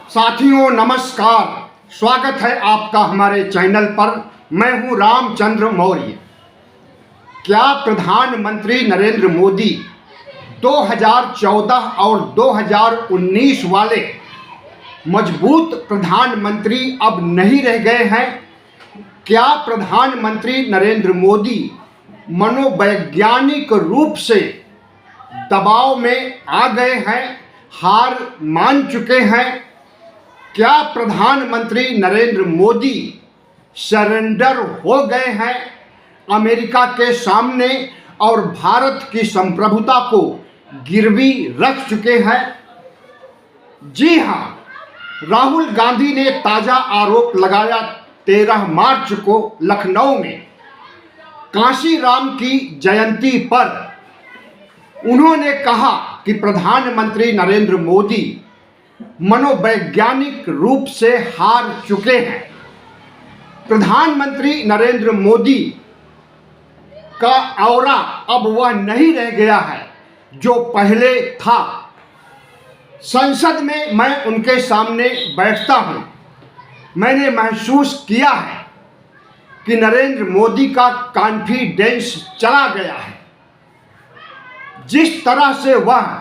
साथियों नमस्कार, स्वागत है आपका हमारे चैनल पर। मैं हूं रामचंद्र मौर्य। क्या प्रधानमंत्री नरेंद्र मोदी 2014 और 2019 वाले मजबूत प्रधानमंत्री अब नहीं रह गए हैं? क्या प्रधानमंत्री नरेंद्र मोदी मनोवैज्ञानिक रूप से दबाव में आ गए हैं, हार मान चुके हैं? क्या प्रधानमंत्री नरेंद्र मोदी सरेंडर हो गए हैं अमेरिका के सामने और भारत की संप्रभुता को गिरवी रख चुके हैं? जी हां, राहुल गांधी ने ताजा आरोप लगाया 13 मार्च को लखनऊ में कांशीराम की जयंती पर। उन्होंने कहा कि प्रधानमंत्री नरेंद्र मोदी मनोवैज्ञानिक रूप से हार चुके हैं। प्रधानमंत्री नरेंद्र मोदी का ऑरा अब वह नहीं रह गया है जो पहले था। संसद में मैं उनके सामने बैठता हूं, मैंने महसूस किया है कि नरेंद्र मोदी का कॉन्फिडेंस चला गया है। जिस तरह से वह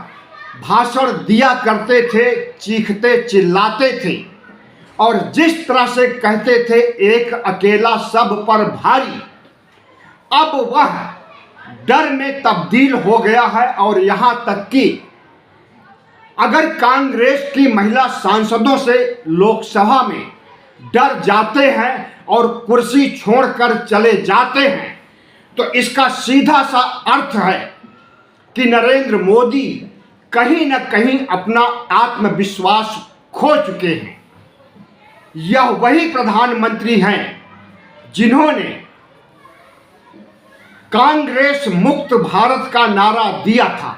भाषण दिया करते थे, चीखते चिल्लाते थे और जिस तरह से कहते थे एक अकेला सब पर भारी, अब वह डर में तब्दील हो गया है। और यहाँ तक कि अगर कांग्रेस की महिला सांसदों से लोकसभा में डर जाते हैं और कुर्सी छोड़कर चले जाते हैं तो इसका सीधा सा अर्थ है कि नरेंद्र मोदी कहीं न कहीं अपना आत्मविश्वास खो चुके हैं। यह वही प्रधानमंत्री हैं जिन्होंने कांग्रेस मुक्त भारत का नारा दिया था।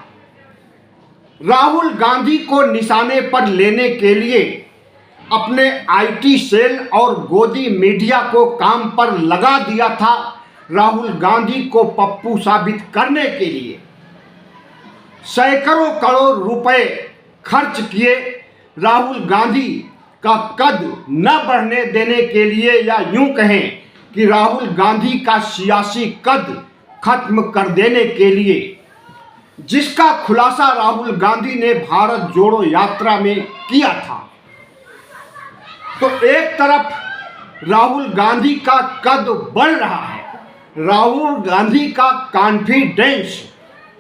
राहुल गांधी को निशाने पर लेने के लिए अपने आईटी सेल और गोदी मीडिया को काम पर लगा दिया था। राहुल गांधी को पप्पू साबित करने के लिए सैकड़ों करोड़ रुपए खर्च किए। राहुल गांधी का कद न बढ़ने देने के लिए, या यूं कहें कि राहुल गांधी का सियासी कद खत्म कर देने के लिए, जिसका खुलासा राहुल गांधी ने भारत जोड़ो यात्रा में किया था। तो एक तरफ राहुल गांधी का कद बढ़ रहा है, राहुल गांधी का कॉन्फिडेंस,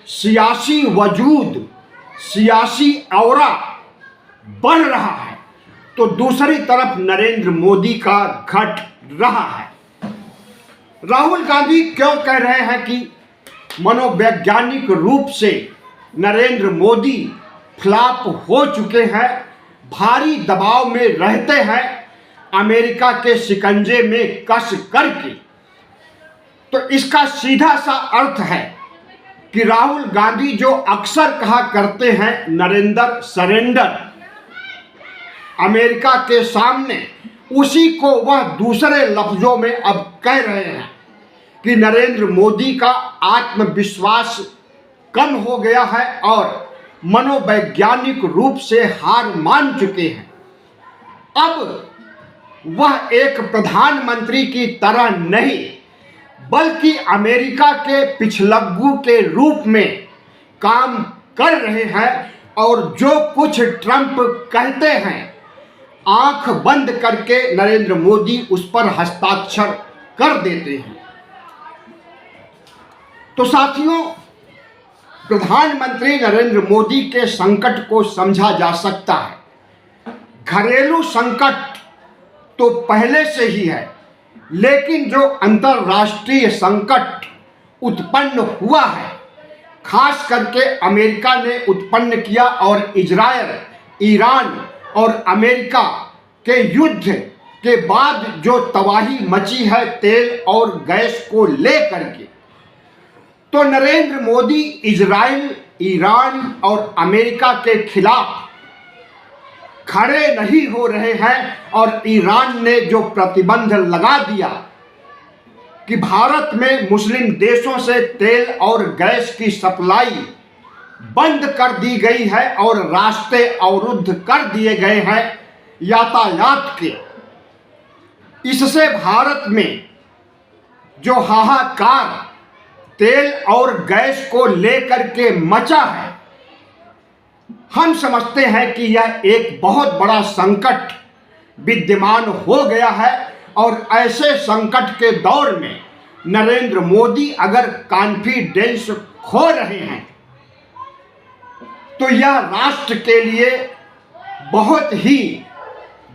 सियासी वजूद, सियासी ऑरा बढ़ रहा है, तो दूसरी तरफ नरेंद्र मोदी का घट रहा है। राहुल गांधी क्यों कह रहे हैं कि मनोवैज्ञानिक रूप से नरेंद्र मोदी फ्लॉप हो चुके हैं, भारी दबाव में रहते हैं अमेरिका के शिकंजे में कस करके? तो इसका सीधा सा अर्थ है कि राहुल गांधी जो अक्सर कहा करते हैं नरेंद्र सरेंडर अमेरिका के सामने, उसी को वह दूसरे लफ्जों में अब कह रहे हैं कि नरेंद्र मोदी का आत्मविश्वास कम हो गया है और मनोवैज्ञानिक रूप से हार मान चुके हैं। अब वह एक प्रधानमंत्री की तरह नहीं बल्कि अमेरिका के पिछलग्गू के रूप में काम कर रहे हैं और जो कुछ ट्रंप कहते हैं आंख बंद करके नरेंद्र मोदी उस पर हस्ताक्षर कर देते हैं। तो साथियों, प्रधानमंत्री नरेंद्र मोदी के संकट को समझा जा सकता है। घरेलू संकट तो पहले से ही है, लेकिन जो अंतर्राष्ट्रीय संकट उत्पन्न हुआ है, खास करके अमेरिका ने उत्पन्न किया और इजरायल, ईरान और अमेरिका के युद्ध के बाद जो तबाही मची है तेल और गैस को लेकर के, तो नरेंद्र मोदी इजरायल, ईरान और अमेरिका के खिलाफ खड़े नहीं हो रहे हैं। और ईरान ने जो प्रतिबंध लगा दिया कि भारत में मुस्लिम देशों से तेल और गैस की सप्लाई बंद कर दी गई है और रास्ते अवरुद्ध कर दिए गए हैं, यातायात के। इससे भारत में जो हाहाकार तेल और गैस को लेकर के मचा है, हम समझते हैं कि यह एक बहुत बड़ा संकट विद्यमान हो गया है। और ऐसे संकट के दौर में नरेंद्र मोदी अगर कॉन्फिडेंस खो रहे हैं तो यह राष्ट्र के लिए बहुत ही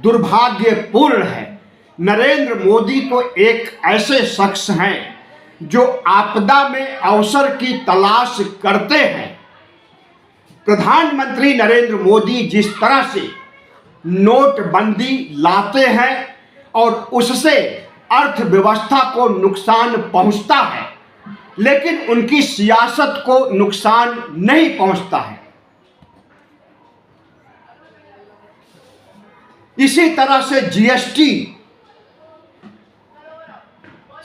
दुर्भाग्यपूर्ण है। नरेंद्र मोदी तो एक ऐसे शख्स हैं जो आपदा में अवसर की तलाश करते हैं। प्रधानमंत्री नरेंद्र मोदी जिस तरह से नोटबंदी लाते हैं और उससे अर्थव्यवस्था को नुकसान पहुंचता है, लेकिन उनकी सियासत को नुकसान नहीं पहुंचता है। इसी तरह से जीएसटी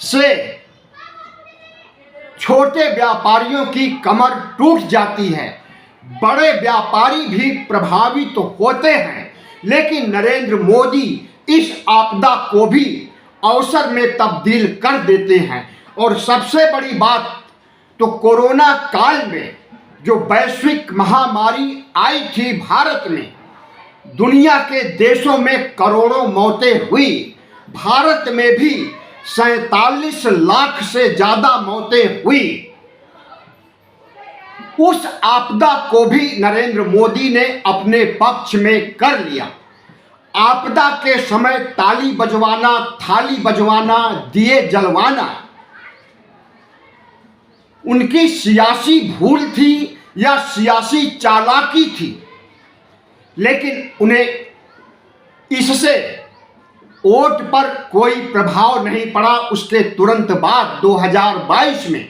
से छोटे व्यापारियों की कमर टूट जाती है, बड़े व्यापारी भी प्रभावित होते हैं, लेकिन नरेंद्र मोदी इस आपदा को भी अवसर में तब्दील कर देते हैं। और सबसे बड़ी बात तो कोरोना काल में जो वैश्विक महामारी आई थी भारत में, दुनिया के देशों में करोड़ों मौतें हुई, भारत में भी 47 लाख से ज्यादा मौतें हुई। उस आपदा को भी नरेंद्र मोदी ने अपने पक्ष में कर लिया। आपदा के समय ताली बजवाना, थाली बजवाना, दिए जलवाना उनकी सियासी भूल थी या सियासी चालाकी थी, लेकिन उन्हें इससे वोट पर कोई प्रभाव नहीं पड़ा। उसके तुरंत बाद 2022 में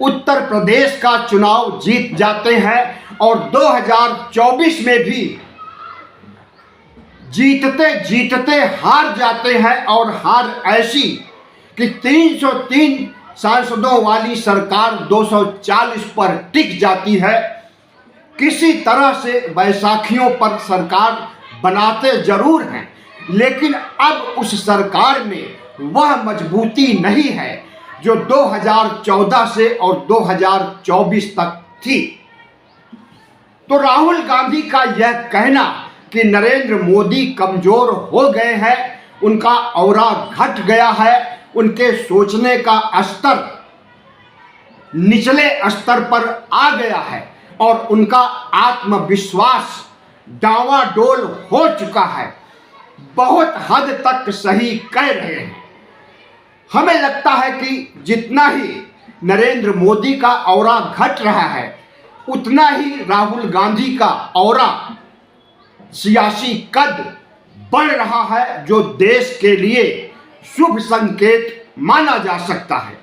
उत्तर प्रदेश का चुनाव जीत जाते हैं और 2024 में भी जीतते जीतते हार जाते हैं। और हार ऐसी कि 303 सांसदों वाली सरकार 240 पर टिक जाती है। किसी तरह से बैसाखियों पर सरकार बनाते जरूर हैं, लेकिन अब उस सरकार में वह मजबूती नहीं है जो 2014 से और 2024 तक थी। तो राहुल गांधी का यह कहना कि नरेंद्र मोदी कमजोर हो गए हैं, उनका औरा घट गया है, उनके सोचने का स्तर निचले स्तर पर आ गया है और उनका आत्मविश्वास डावाडोल हो चुका है, बहुत हद तक सही कह रहे हैं। हमें लगता है कि जितना ही नरेंद्र मोदी का औरा घट रहा है, उतना ही राहुल गांधी का औरा सियासी कद बढ़ रहा है, जो देश के लिए शुभ संकेत माना जा सकता है।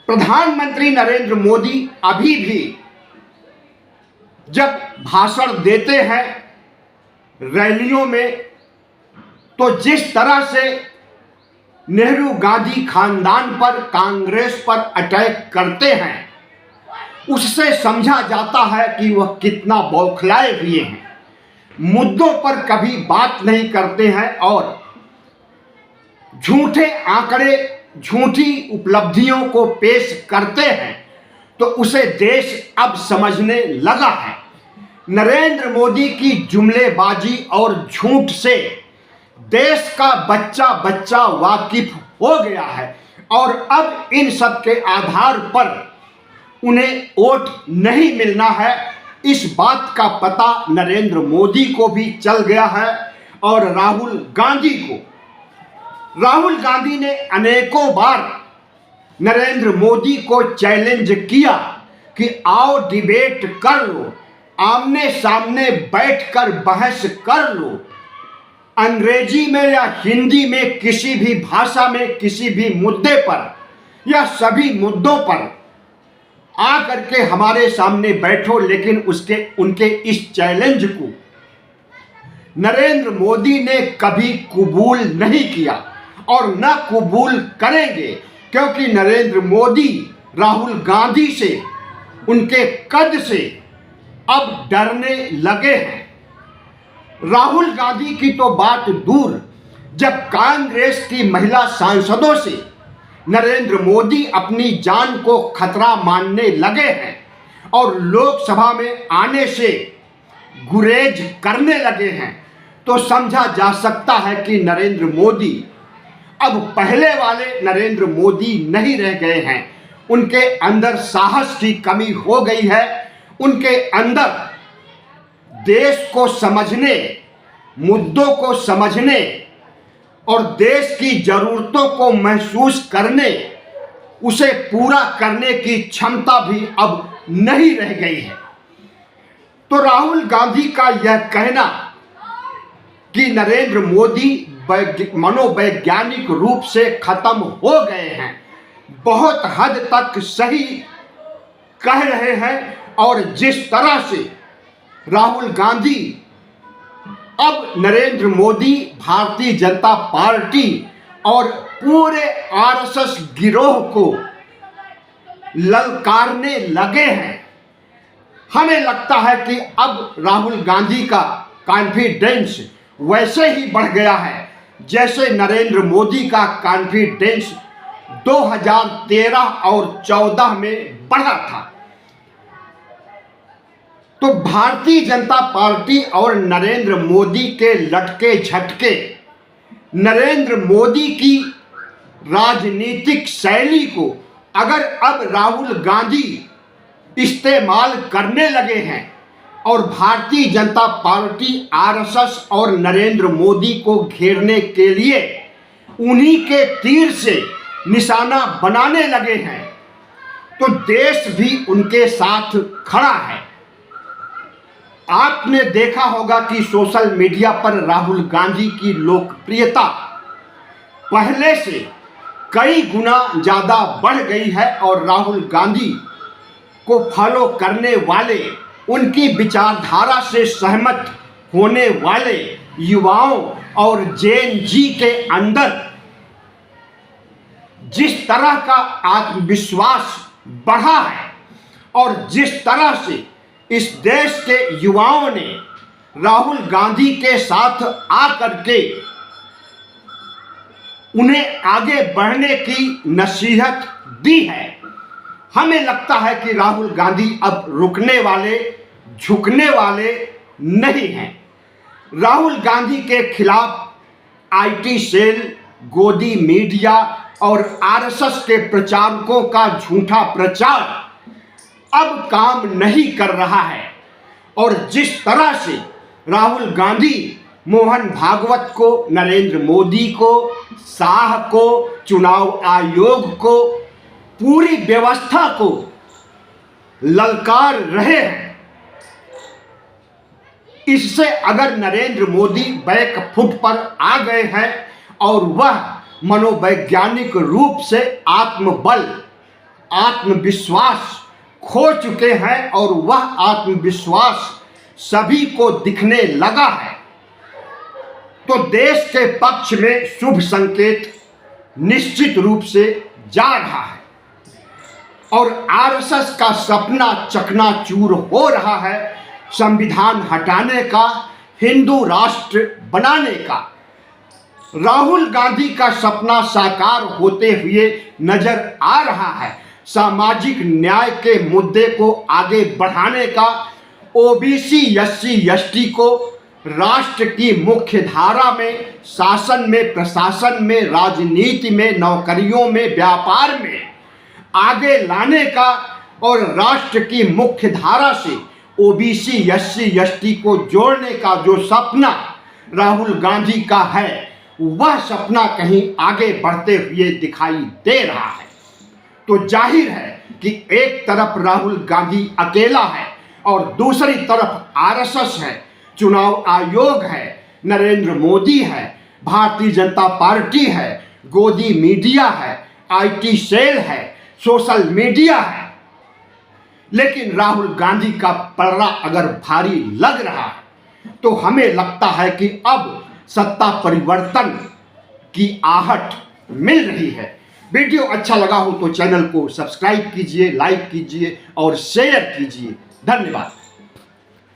प्रधानमंत्री नरेंद्र मोदी अभी भी जब भाषण देते हैं रैलियों में, तो जिस तरह से नेहरू गांधी खानदान पर, कांग्रेस पर अटैक करते हैं, उससे समझा जाता है कि वह कितना बौखलाए हुए हैं, मुद्दों पर कभी बात नहीं करते हैं और झूठे आंकड़े, झूठी उपलब्धियों को पेश करते हैं। तो उसे देश अब समझने लगा है। नरेंद्र मोदी की जुमलेबाजी और झूठ से देश का बच्चा बच्चा वाकिफ हो गया है और अब इन सब के आधार पर उन्हें वोट नहीं मिलना है, इस बात का पता नरेंद्र मोदी को भी चल गया है और राहुल गांधी को। राहुल गांधी ने अनेकों बार नरेंद्र मोदी को चैलेंज किया कि आओ डिबेट कर लो, आमने सामने बैठकर बहस कर लो, अंग्रेजी में या हिंदी में, किसी भी भाषा में, किसी भी मुद्दे पर या सभी मुद्दों पर आ करके हमारे सामने बैठो। लेकिन उनके इस चैलेंज को नरेंद्र मोदी ने कभी कबूल नहीं किया और न कबूल करेंगे, क्योंकि नरेंद्र मोदी राहुल गांधी से, उनके कद से अब डरने लगे हैं। राहुल गांधी की तो बात दूर, जब कांग्रेस की महिला सांसदों से नरेंद्र मोदी अपनी जान को खतरा मानने लगे हैं और लोकसभा में आने से गुरेज करने लगे हैं, तो समझा जा सकता है कि नरेंद्र मोदी अब पहले वाले नरेंद्र मोदी नहीं रह गए हैं। उनके अंदर साहस की कमी हो गई है। उनके अंदर देश को समझने, मुद्दों को समझने और देश की ज़रूरतों को महसूस करने, उसे पूरा करने की क्षमता भी अब नहीं रह गई है। तो राहुल गांधी का यह कहना कि नरेंद्र मोदी मनोवैज्ञानिक रूप से खत्म हो गए हैं, बहुत हद तक सही कह रहे हैं। और जिस तरह से राहुल गांधी अब नरेंद्र मोदी, भारतीय जनता पार्टी और पूरे आरएसएस गिरोह को ललकारने लगे हैं, हमें लगता है कि अब राहुल गांधी का कॉन्फिडेंस वैसे ही बढ़ गया है जैसे नरेंद्र मोदी का कॉन्फिडेंस 2013 और 14 में बढ़ा था। तो भारतीय जनता पार्टी और नरेंद्र मोदी के लटके झटके, नरेंद्र मोदी की राजनीतिक शैली को अगर अब राहुल गांधी इस्तेमाल करने लगे हैं और भारतीय जनता पार्टी, आरएसएस और नरेंद्र मोदी को घेरने के लिए उन्हीं के तीर से निशाना बनाने लगे हैं, तो देश भी उनके साथ खड़ा है। आपने देखा होगा कि सोशल मीडिया पर राहुल गांधी की लोकप्रियता पहले से कई गुना ज़्यादा बढ़ गई है और राहुल गांधी को फॉलो करने वाले, उनकी विचारधारा से सहमत होने वाले युवाओं और जेन जी के अंदर जिस तरह का आत्मविश्वास बढ़ा है और जिस तरह से इस देश के युवाओं ने राहुल गांधी के साथ आकर के उन्हें आगे बढ़ने की नसीहत दी है, हमें लगता है कि राहुल गांधी अब रुकने वाले, झुकने वाले नहीं हैं। राहुल गांधी के खिलाफ आईटी सेल, गोदी मीडिया और आरएसएस के प्रचारकों का झूठा प्रचार अब काम नहीं कर रहा है। और जिस तरह से राहुल गांधी मोहन भागवत को, नरेंद्र मोदी को, शाह को, चुनाव आयोग को, पूरी व्यवस्था को ललकार रहे हैं, इससे अगर नरेंद्र मोदी बैक फुट पर आ गए हैं और वह मनोवैज्ञानिक रूप से आत्मबल, आत्मविश्वास खो चुके हैं और वह आत्मविश्वास सभी को दिखने लगा है, तो देश के पक्ष में शुभ संकेत निश्चित रूप से जा रहा है और आरएसएस का सपना चकनाचूर हो रहा है संविधान हटाने का, हिंदू राष्ट्र बनाने का। राहुल गांधी का सपना साकार होते हुए नजर आ रहा है, सामाजिक न्याय के मुद्दे को आगे बढ़ाने का, ओबीसी, एससी, एसटी को राष्ट्र की मुख्य धारा में, शासन में, प्रशासन में, राजनीति में, नौकरियों में, व्यापार में आगे लाने का और राष्ट्र की मुख्य धारा से ओबीसी, एससी, एसटी को जोड़ने का जो सपना राहुल गांधी का है, वह सपना कहीं आगे बढ़ते हुए दिखाई दे रहा है। तो जाहिर है कि एक तरफ राहुल गांधी अकेला है और दूसरी तरफ आरएसएस है, चुनाव आयोग है, नरेंद्र मोदी है, भारतीय जनता पार्टी है, गोदी मीडिया है, आईटी सेल है, सोशल मीडिया है। लेकिन राहुल गांधी का पलड़ा अगर भारी लग रहा है तो हमें लगता है कि अब सत्ता परिवर्तन की आहट मिल रही है। वीडियो अच्छा लगा हो तो चैनल को सब्सक्राइब कीजिए, लाइक कीजिए और शेयर कीजिए। धन्यवाद।